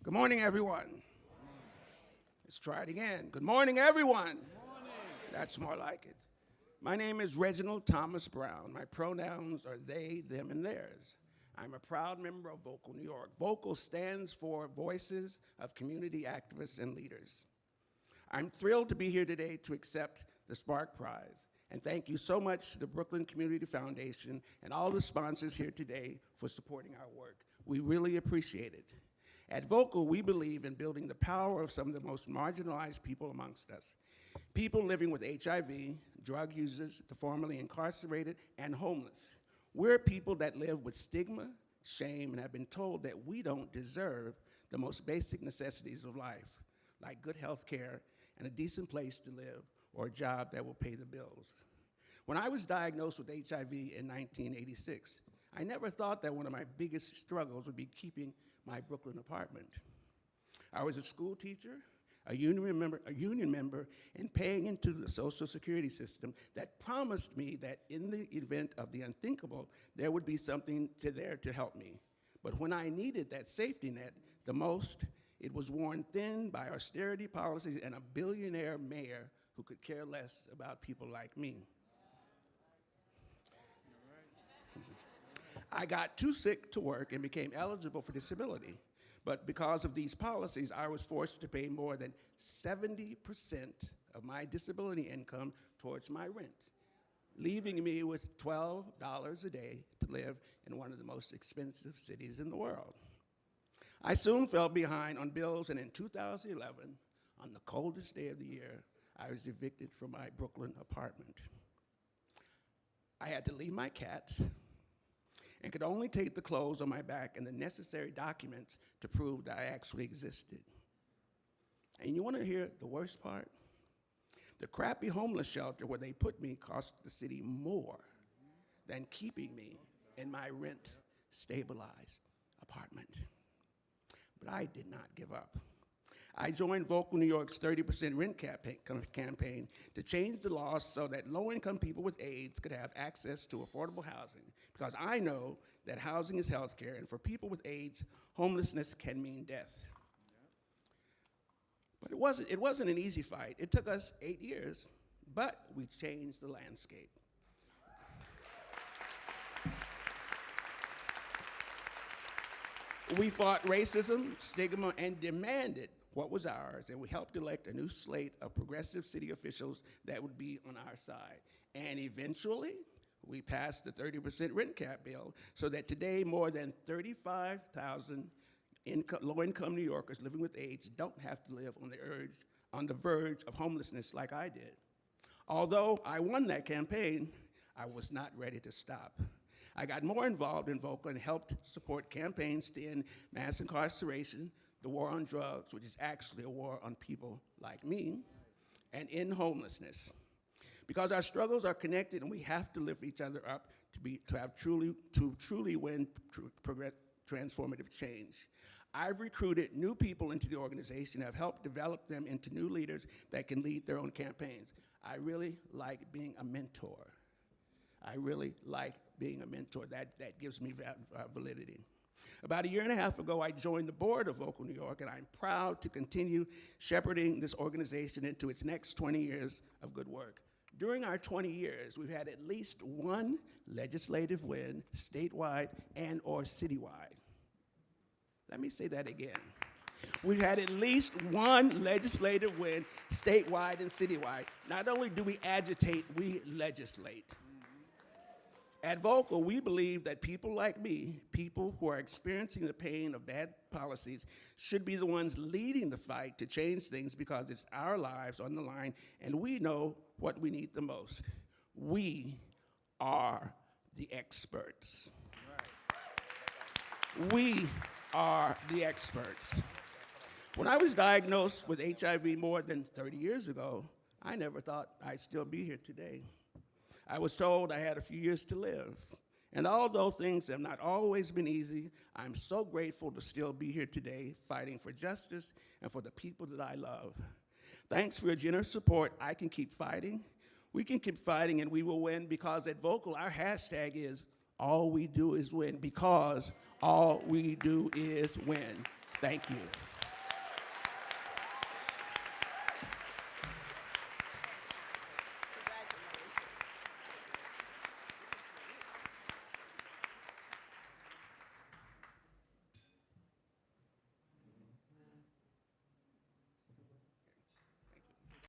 Good morning, everyone. Let's try it again. Good morning, everyone. Good morning. That's more like it. My name is Reginald Thomas Brown. My pronouns are they, them, and theirs. I'm a proud member of Vocal New York. Vocal stands for Voices of Community Activists and Leaders. I'm thrilled to be here today to accept the Spark Prize. And thank you so much to the Brooklyn Community Foundation and all the sponsors here today for supporting our work. We really appreciate it. At Vocal, we believe in building the power of some of the most marginalized people amongst us. People living with HIV, drug users, the formerly incarcerated, and homeless. We're people that live with stigma, shame, and have been told that we don't deserve the most basic necessities of life, like good health care and a decent place to live or a job that will pay the bills. When I was diagnosed with HIV in 1986, I never thought that one of my biggest struggles would be keeping my Brooklyn apartment. I was a school teacher, a union member, and paying into the Social Security system that promised me that in the event of the unthinkable, there would be something there to help me. But when I needed that safety net the most, it was worn thin by austerity policies and a billionaire mayor who could care less about people like me. I got too sick to work and became eligible for disability. But because of these policies, I was forced to pay more than 70% of my disability income towards my rent, leaving me with $12 a day to live in one of the most expensive cities in the world. I soon fell behind on bills, and in 2011, on the coldest day of the year, I was evicted from my Brooklyn apartment. I had to leave my cats and could only take the clothes on my back and the necessary documents to prove that I actually existed. And you want to hear the worst part? The crappy homeless shelter where they put me cost the city more than keeping me in my rent-stabilized apartment. But I did not give up. I joined Vocal New York's 30% rent campaign to change the laws so that low-income people with AIDS could have access to affordable housing, because I know that housing is health care, and for people with AIDS, homelessness can mean death. But it wasn't an easy fight. It took us 8 years, but we changed the landscape. We fought racism, stigma, and demanded what was ours, and we helped elect a new slate of progressive city officials that would be on our side. And eventually, we passed the 30% rent cap bill so that today more than 35,000 low-income New Yorkers living with AIDS don't have to live on the verge of homelessness like I did. Although I won that campaign, I was not ready to stop. I got more involved in Vocal and helped support campaigns to end mass incarceration, the war on drugs, which is actually a war on people like me, and end homelessness. Because our struggles are connected and we have to lift each other up to truly win transformative change. I've recruited new people into the organization and have helped develop them into new leaders that can lead their own campaigns. I really like being a mentor. I really like being a mentor. That gives me validity. About a year and a half ago, I joined the board of Vocal New York, and I'm proud to continue shepherding this organization into its next 20 years of good work. During our 20 years, we've had at least one legislative win, statewide and or citywide. Let me say that again. We've had at least one legislative win, statewide and citywide. Not only do we agitate, we legislate. At Vocal, we believe that people like me, people who are experiencing the pain of bad policies, should be the ones leading the fight to change things because it's our lives on the line and we know what we need the most. We are the experts. Right. We are the experts. When I was diagnosed with HIV more than 30 years ago, I never thought I'd still be here today. I was told I had a few years to live. And although things have not always been easy, I'm so grateful to still be here today fighting for justice and for the people that I love. Thanks for your generous support. I can keep fighting. We can keep fighting and we will win, because at Vocal, our hashtag is all we do is win, because all we do is win. Thank you.